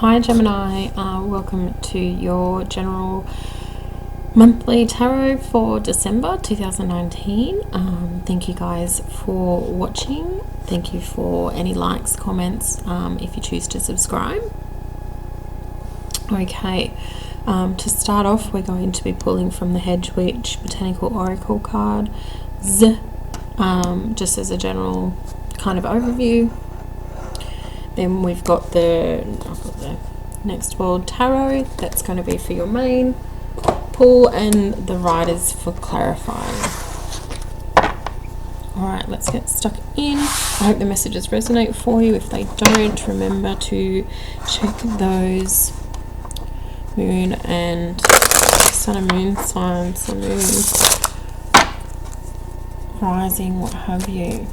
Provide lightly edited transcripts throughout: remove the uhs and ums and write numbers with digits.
Hi Gemini, welcome to your general monthly tarot for December 2019. Thank you guys for watching. Thank you for any likes, comments, if you choose to subscribe. Okay, to start off, we're going to be pulling from the Hedge Witch Botanical Oracle card, just as a general kind of overview. Then we've got the Next World Tarot, that's going to be for your main pull, and the Riders for clarifying. Alright, let's get stuck in. I hope the messages resonate for you. If they don't, remember to check those moon and sun and moon signs, the moon, rising, what have you.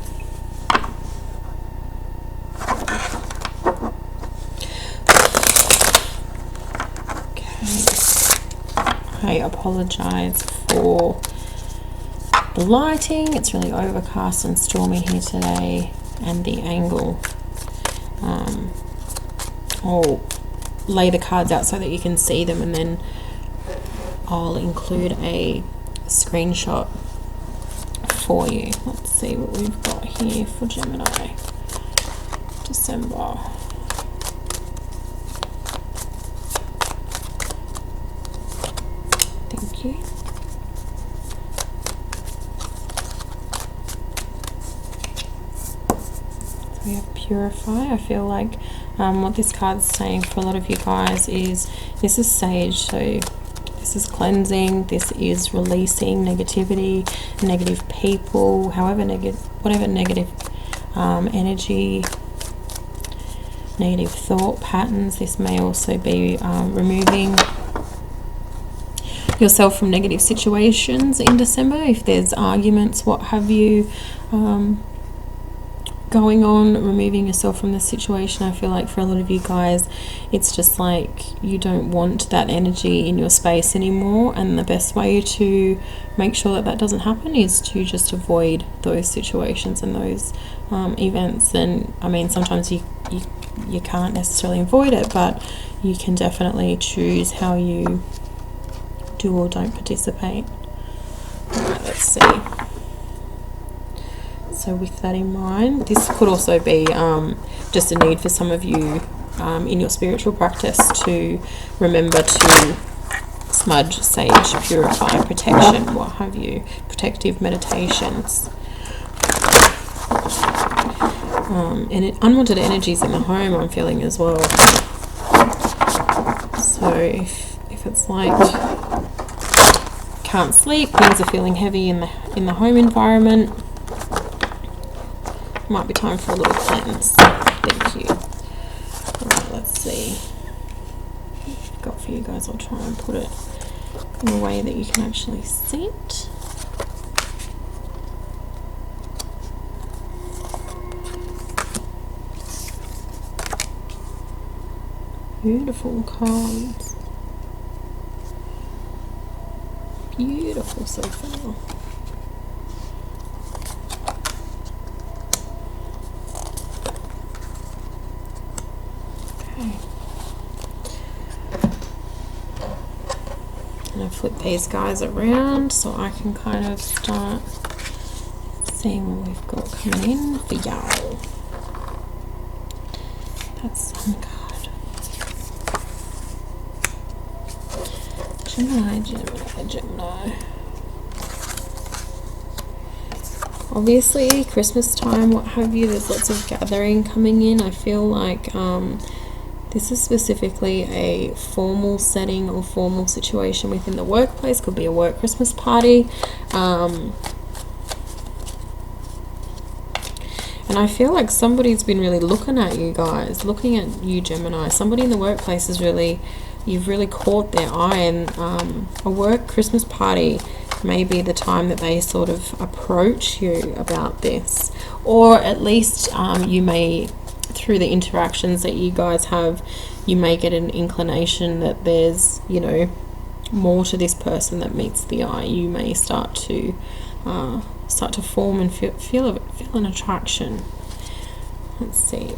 I apologize for the lighting. It's really overcast and stormy here today, and the angle. I'll lay the cards out so that you can see them, and then I'll include a screenshot for you. Let's see what we've got here for Gemini December. Thank you. So we have Purify. I feel like what this card's saying for a lot of you guys is this is Sage, so this is cleansing, this is releasing negativity, negative people, whatever negative energy, negative thought patterns. This may also be removing yourself from negative situations in December. If there's arguments, what have you, going on, removing yourself from the situation. I feel like for a lot of you guys, it's just like you don't want that energy in your space anymore, and the best way to make sure that that doesn't happen is to just avoid those situations and those events. And I mean, sometimes you can't necessarily avoid it, but you can definitely choose how you do or don't participate. Alright, let's see. So with that in mind, this could also be just a need for some of you in your spiritual practice to remember to smudge, sage, purify, protection, what have you, protective meditations. And unwanted energies in the home I'm feeling as well. So if it's like can't sleep, things are feeling heavy in the home environment, might be time for a little cleanse. Thank you. Alright, let's see what I've got for you guys. I'll try and put it in a way that you can actually see it. Beautiful cards. Beautiful so far. Okay. And I flip these guys around so I can kind of start seeing what we've got coming in for y'all. That's one card. Gemini. Obviously, Christmas time, what have you, there's lots of gathering coming in. I feel like this is specifically a formal setting or formal situation within the workplace. Could be a work Christmas party. And I feel like somebody's been really looking at you guys, looking at you, Gemini. Somebody in the workplace is really, you've really caught their eye, and a work Christmas party may be the time that they sort of approach you about this, or at least you may, through the interactions that you guys have, you may get an inclination that there's, you know, more to this person that meets the eye. You may start to form and feel an attraction. Let's see.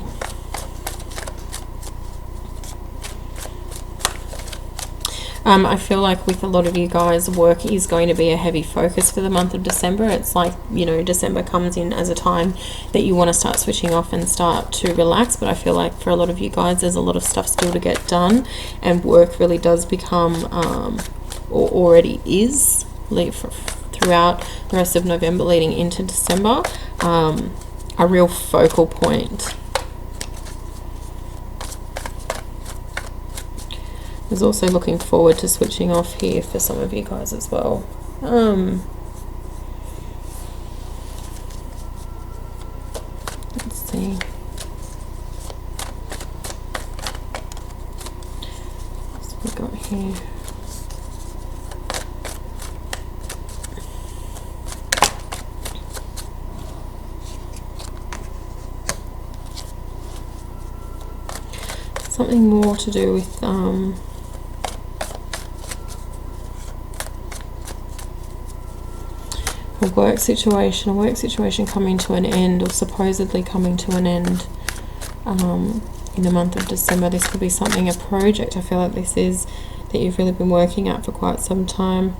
I feel like with a lot of you guys, work is going to be a heavy focus for the month of December. It's like, you know, December comes in as a time that you want to start switching off and start to relax. But I feel like for a lot of you guys, there's a lot of stuff still to get done, and work really does become, or already is, throughout the rest of November leading into December, a real focal point. There's also looking forward to switching off here for some of you guys as well. Let's see. What's we got here? Something more to do with a work situation coming to an end, or supposedly coming to an end in the month of December. This could be something, a project. I feel like this is that you've really been working at for quite some time,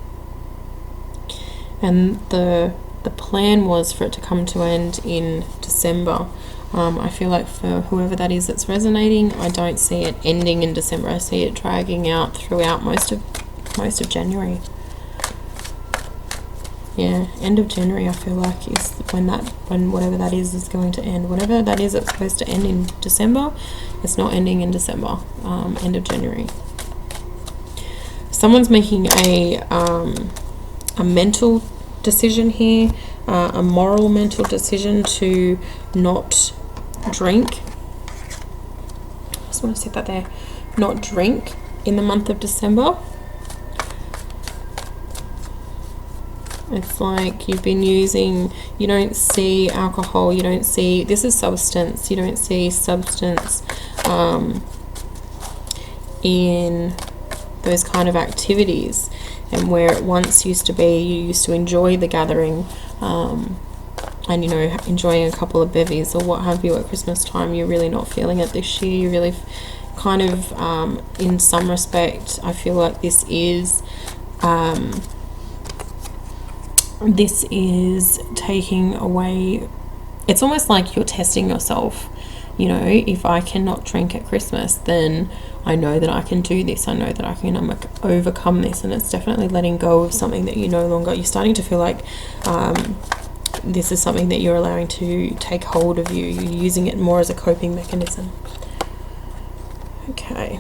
and the plan was for it to come to an end in December. I feel like for whoever that is that's resonating, I don't see it ending in December. I see it dragging out throughout most of January. Yeah, end of January I feel like is when whatever that is going to end. Whatever that is that's supposed to end in December, it's not ending in December. End of January. Someone's making a mental decision here, a moral mental decision to not drink. I just want to set that there. Not drink in the month of December. It's like you've been using, you don't see alcohol, you don't see, this is substance, you don't see substance in those kind of activities. And where it once used to be, you used to enjoy the gathering, and, you know, enjoying a couple of bevies or what have you at Christmas time, you're really not feeling it this year. You're really kind of, in some respect, I feel like this is taking away, it's almost like you're testing yourself. You know, if I cannot drink at Christmas, then I know that I can do this. I know that I can overcome this. And it's definitely letting go of something that you no longer, you're starting to feel like this is something that you're allowing to take hold of you. You're using it more as a coping mechanism. Okay.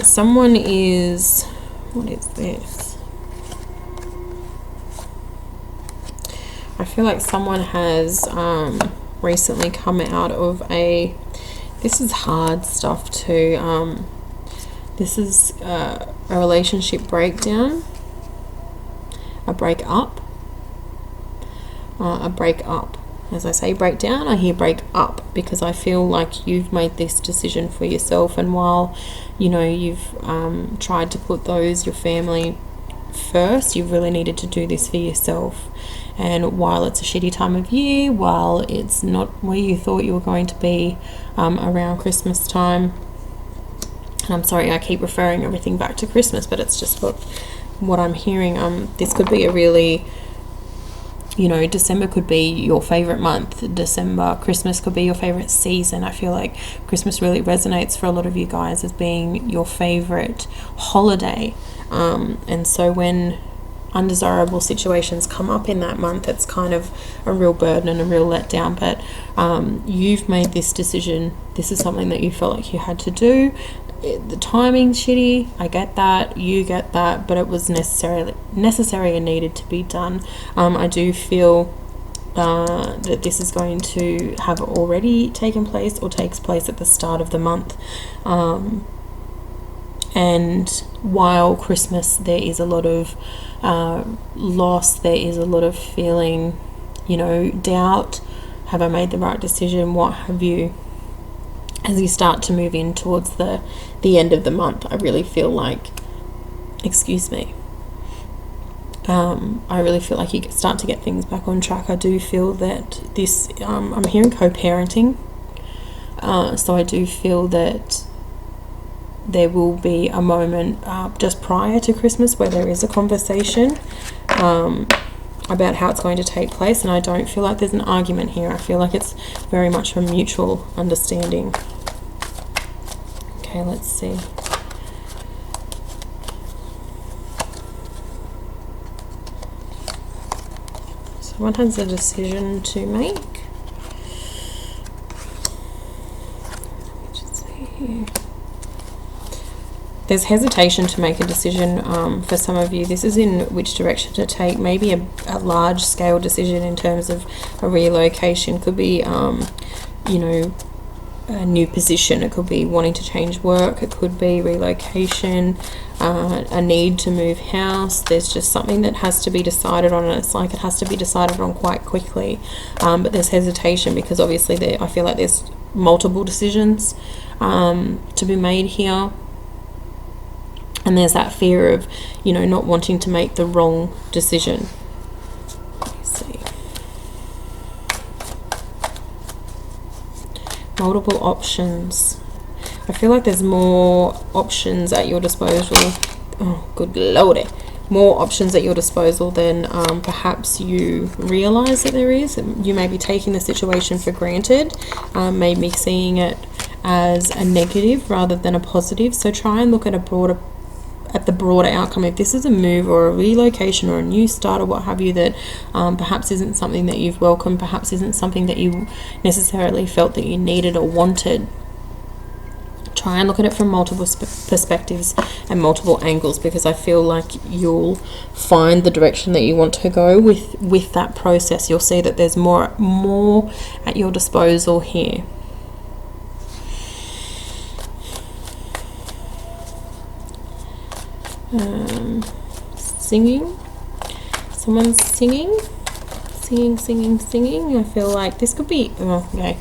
Someone is, what is this? I feel like someone has recently come out of a, this is hard stuff too, this is a relationship breakdown, a break up. As I say breakdown, I hear break up, because I feel like you've made this decision for yourself, and while, you know, you've tried to put your family first, you've really needed to do this for yourself. And while it's a shitty time of year, while it's not where you thought you were going to be around Christmas time, and I'm sorry I keep referring everything back to Christmas, but it's just what I'm hearing. This could be a really, you know, December could be your favorite month. Christmas could be your favorite season. I feel like Christmas really resonates for a lot of you guys as being your favorite holiday. And so when undesirable situations come up in that month, it's kind of a real burden and a real letdown. But you've made this decision. This is something that you felt like you had to do. The timing's shitty, I get that, you get that, but it was necessary and needed to be done. I do feel that this is going to have already taken place or takes place at the start of the month. And while Christmas, there is a lot of loss, there is a lot of feeling, you know, doubt, have I made the right decision, what have you. As you start to move in towards the end of the month, I really feel like, I really feel like you start to get things back on track. I do feel that this, I'm hearing co-parenting, so I do feel that there will be a moment just prior to Christmas where there is a conversation about how it's going to take place, and I don't feel like there's an argument here. I feel like it's very much a mutual understanding. Okay, let's see. So one has a decision to make. Just see here. There's hesitation to make a decision for some of you. This is in which direction to take. Maybe a large scale decision in terms of a relocation. Could be, you know, a new position. It could be wanting to change work. It could be relocation, a need to move house. There's just something that has to be decided on, and it's like it has to be decided on quite quickly. But there's hesitation because obviously I feel like there's multiple decisions to be made here. And there's that fear of, you know, not wanting to make the wrong decision. Let's see. Multiple options. I feel like there's more options at your disposal. Oh, good lordy. More options at your disposal than perhaps you realize that there is. You may be taking the situation for granted, maybe seeing it as a negative rather than a positive. So try and look at the broader outcome. If this is a move or a relocation or a new start or what have you that perhaps isn't something that you've welcomed, perhaps isn't something that you necessarily felt that you needed or wanted, try and look at it from multiple perspectives and multiple angles, because I feel like you'll find the direction that you want to go with that process. You'll see that there's more at your disposal here. Singing. Someone's singing. I feel like this could be okay.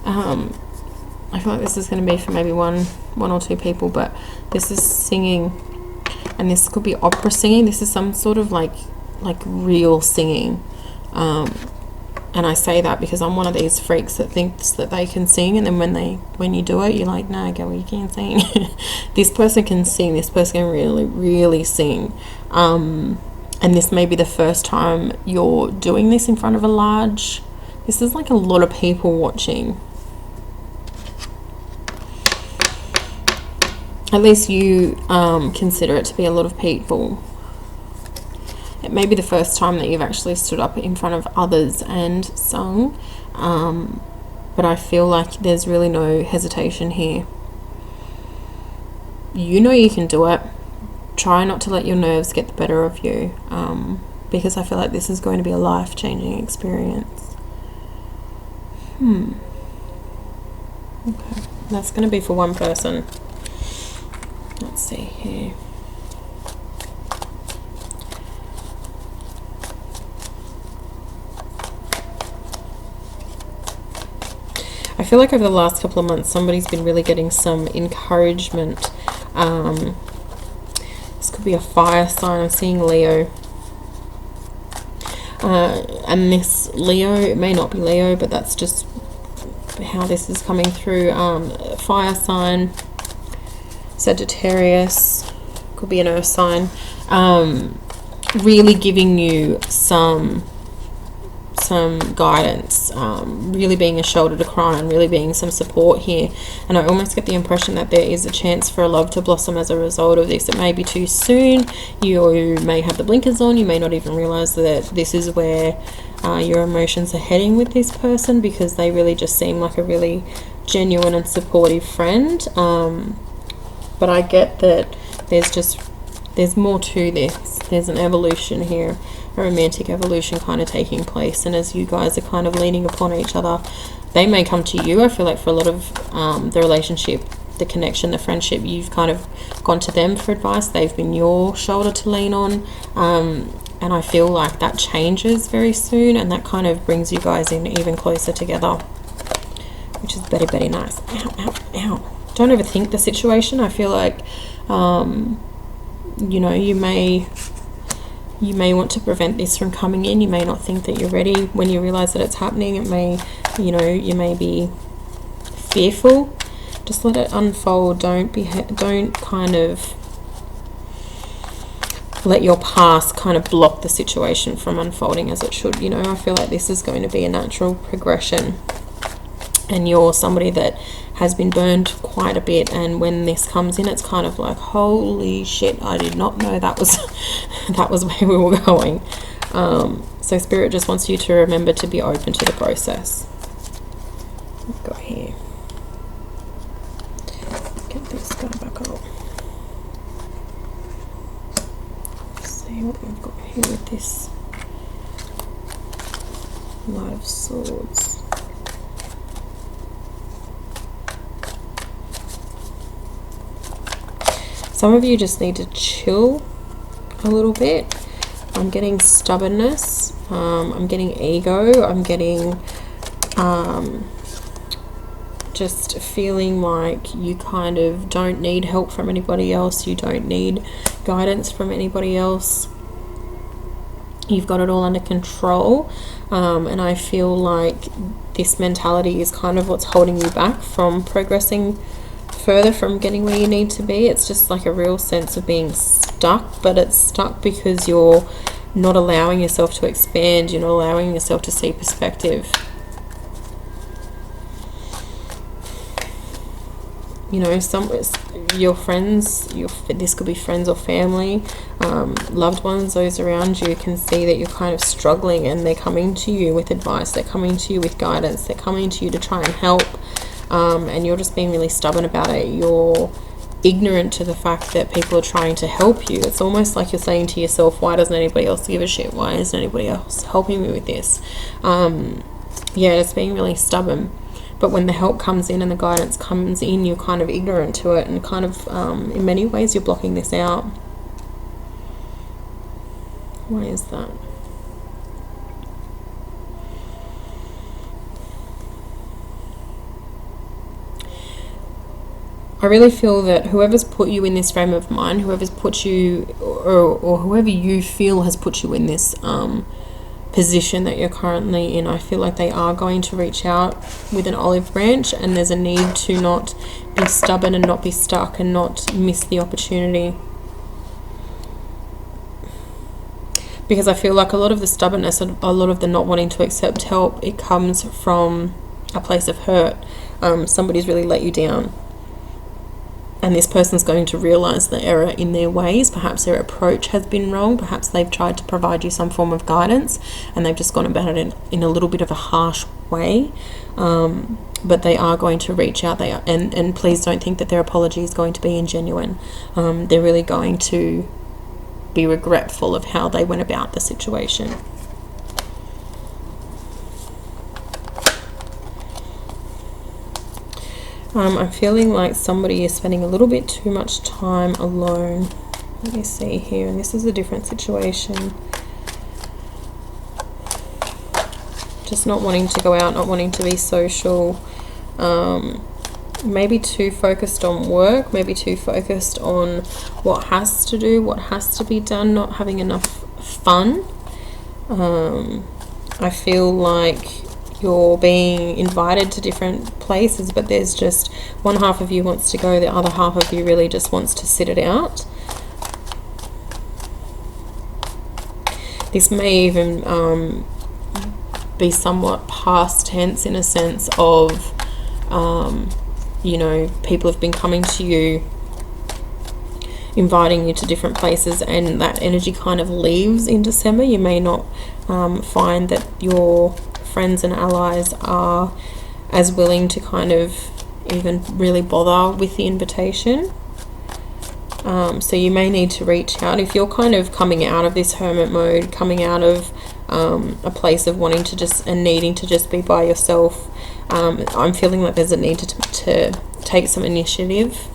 I feel like this is going to be for maybe one or two people, but this is singing, and this could be opera singing. This is some sort of like real singing. And I say that because I'm one of these freaks that thinks that they can sing, and then when you do it, you're like, no, girl, you can't sing. This person can sing. This person can really, really sing. And this may be the first time you're doing this in front of this is like a lot of people watching. At least you consider it to be a lot of people. It may be the first time that you've actually stood up in front of others and sung, but I feel like there's really no hesitation here. You know you can do it. Try not to let your nerves get the better of you, because I feel like this is going to be a life-changing experience. Okay, that's going to be for one person. Let's see here. I feel like over the last couple of months, somebody's been really getting some encouragement. This could be a fire sign. I'm seeing Leo. And this Leo, it may not be Leo, but that's just how this is coming through. Fire sign. Sagittarius. Could be an earth sign. Really giving you some guidance, really being a shoulder to cry on, really being some support here. And I almost get the impression that there is a chance for a love to blossom as a result of this. It may be too soon. You may have the blinkers on. You may not even realize that this is where your emotions are heading with this person, because they really just seem like a really genuine and supportive friend. But I get that there's more to this. There's an evolution here, a romantic evolution kind of taking place, and as you guys are kind of leaning upon each other, they may come to you. I feel like for a lot of the relationship, the connection, the friendship, you've kind of gone to them for advice. They've been your shoulder to lean on, and I feel like that changes very soon, and that kind of brings you guys in even closer together, which is very, very nice. Ow, ow, ow. Don't overthink the situation. I feel like you know, you may want to prevent this from coming in. You may not think that you're ready. When you realize that it's happening, it may, you know, you may be fearful Just let it unfold. Don't kind of let your past kind of block the situation from unfolding as it should. You know, I feel like this is going to be a natural progression, and you're somebody that has been burned quite a bit, and when this comes in, it's kind of like, holy shit, I did not know that was that was where we were going. So Spirit just wants you to remember to be open to the process. We've got here, get this guy back up. See what we've got here with this Knight of Swords. Some of you just need to chill a little bit. I'm getting stubbornness, I'm getting ego, I'm getting just feeling like you kind of don't need help from anybody else, you don't need guidance from anybody else. You've got it all under control, and I feel like this mentality is kind of what's holding you back from progressing further, from getting where you need to be. It's just like a real sense of being stuck, but it's stuck because you're not allowing yourself to expand, you're not allowing yourself to see perspective. You know, your friends, this could be friends or family, loved ones, those around you can see that you're kind of struggling, and they're coming to you with advice, they're coming to you with guidance, they're coming to you to try and help, and you're just being really stubborn about it. You're ignorant to the fact that people are trying to help you. It's almost like you're saying to yourself, why doesn't anybody else give a shit? Why isn't anybody else helping me with this? Yeah, it's being really stubborn. But when the help comes in and the guidance comes in, you're kind of ignorant to it, and kind of, in many ways, you're blocking this out. Why is that? I really feel that whoever's put you in this frame of mind, whoever's put you, or whoever you feel has put you in this position that you're currently in, I feel like they are going to reach out with an olive branch, and there's a need to not be stubborn and not be stuck and not miss the opportunity. Because I feel like a lot of the stubbornness and a lot of the not wanting to accept help, it comes from a place of hurt. Somebody's really let you down, and this person's going to realize the error in their ways. Perhaps their approach has been wrong. Perhaps they've tried to provide you some form of guidance, and they've just gone about it in a little bit of a harsh way. But they are going to reach out. And please don't think that their apology is going to be ingenuine. They're really going to be regretful of how they went about the situation. I'm feeling like somebody is spending a little bit too much time alone. Let me see here, and this is a different situation. Just not wanting to go out, not wanting to be social. Maybe too focused on work, maybe too focused on what has to do, what has to be done, not having enough fun. I feel like you're being invited to different places, but there's just one half of you wants to go, the other half of you really just wants to sit it out. This may even be somewhat past tense, in a sense of, you know, people have been coming to you, inviting you to different places, and that energy kind of leaves in December. You may not find that your friends and allies are as willing to kind of even really bother with the invitation. So you may need to reach out if you're kind of coming out of this hermit mode, coming out of a place of wanting to just and needing to just be by yourself. I'm feeling like there's a need to take some initiative.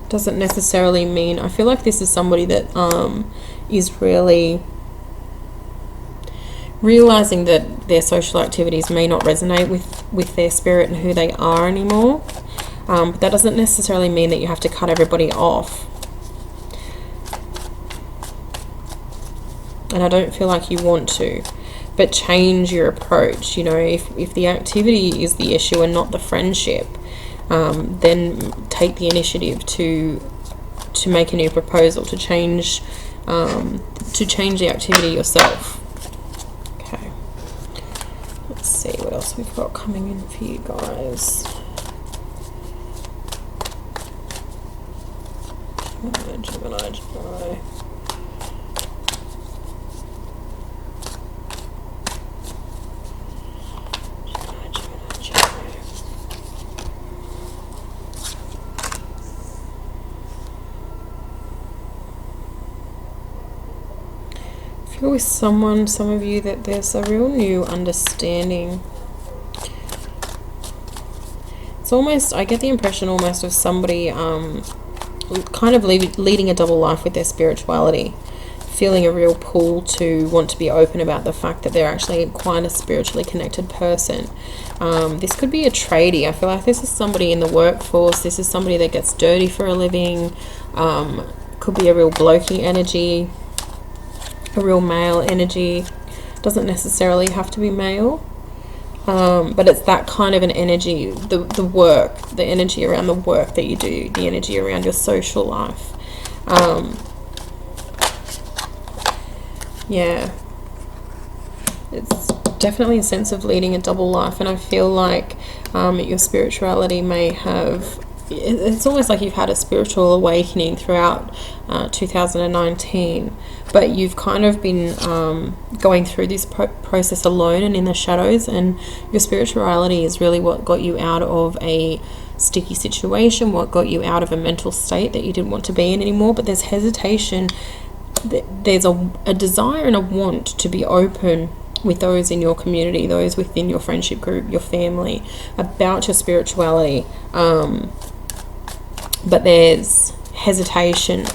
Doesn't necessarily mean, I feel like this is somebody that is really realizing that their social activities may not resonate with their spirit and who they are anymore. But that doesn't necessarily mean that you have to cut everybody off. And I don't feel like you want to, but change your approach. You know, if the activity is the issue and not the friendship, then take the initiative to make a new proposal, to change the activity yourself. Okay, let's see what else we've got coming in for you guys. Gemini. Feel with some of you, that there's a real new understanding. It's almost, I get the impression almost of somebody kind of leading a double life with their spirituality, feeling a real pull to want to be open about the fact that they're actually quite a spiritually connected person. This could be a tradie. I feel like this is somebody in the workforce. This is somebody that gets dirty for a living. Could be a real blokey energy, a real male energy. Doesn't necessarily have to be male. But it's that kind of an energy, the work, the energy around the work that you do, the energy around your social life. Yeah, it's definitely a sense of leading a double life, and I feel like your spirituality may have, it's almost like you've had a spiritual awakening throughout 2019, but you've kind of been going through this process alone and in the shadows, and your spirituality is really what got you out of a sticky situation, what got you out of a mental state that you didn't want to be in anymore. But there's hesitation, there's a desire and a want to be open with those in your community, those within your friendship group, your family, about your spirituality. But there's hesitation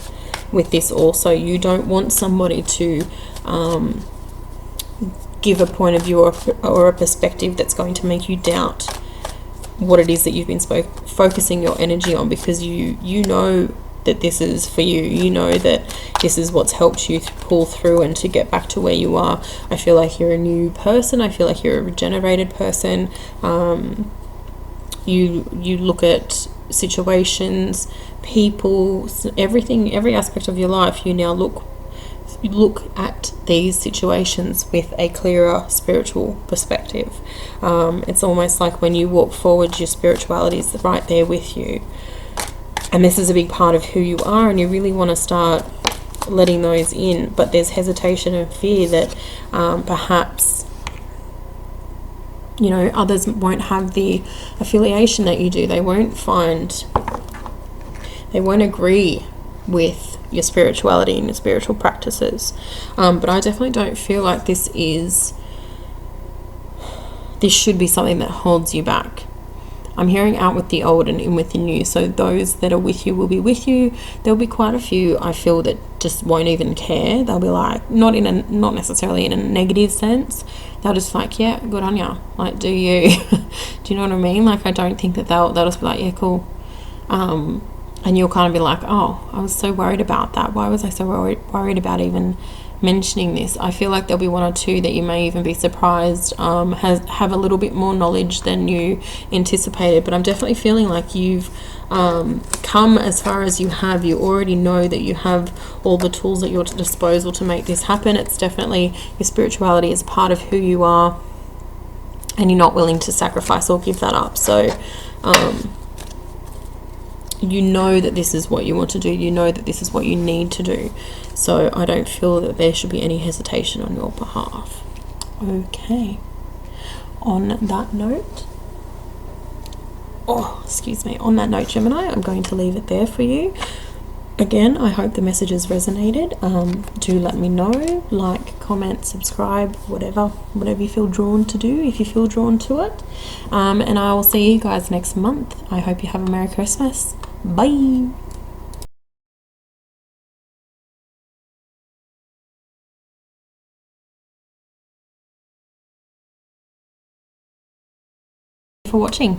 with this also. You don't want somebody to give a point of view or a perspective that's going to make you doubt what it is that you've been focusing your energy on, because you know that this is for you. You know that this is what's helped you pull through and to get back to where you are. I feel like you're a new person. I feel like you're a regenerated person. You look at situations, people, everything, every aspect of your life. You now look at these situations with a clearer spiritual perspective. It's almost like when you walk forward, your spirituality is right there with you, and this is a big part of who you are, and you really want to start letting those in. But there's hesitation and fear that perhaps, you know, others won't have the affiliation that you do. They won't agree with your spirituality and your spiritual practices. But I definitely don't feel like this should be something that holds you back. I'm hearing out with the old and in with the new. So those that are with you will be with you. There'll be quite a few, I feel, that just won't even care. They'll be like, not necessarily in a negative sense. They'll just like, yeah, good on ya. Like, do you? Do you know what I mean? Like, I don't think that they'll just be like, yeah, cool. And you'll kind of be like, oh, I was so worried about that. Why was I so worried about even mentioning this? I feel like there'll be one or two that you may even be surprised have a little bit more knowledge than you anticipated. But I'm definitely feeling like you've come as far as you have. You already know that you have all the tools at your disposal to make this happen. It's definitely, your spirituality is part of who you are, and you're not willing to sacrifice or give that up. So you know that this is what you want to do. You know that this is what you need to do. So I don't feel that there should be any hesitation on your behalf. Okay. On that note, on that note, Gemini, I'm going to leave it there for you. Again, I hope the messages resonated. Do let me know. Like, comment, subscribe, whatever you feel drawn to do, if you feel drawn to it. And I will see you guys next month. I hope you have a Merry Christmas. Bye. For watching.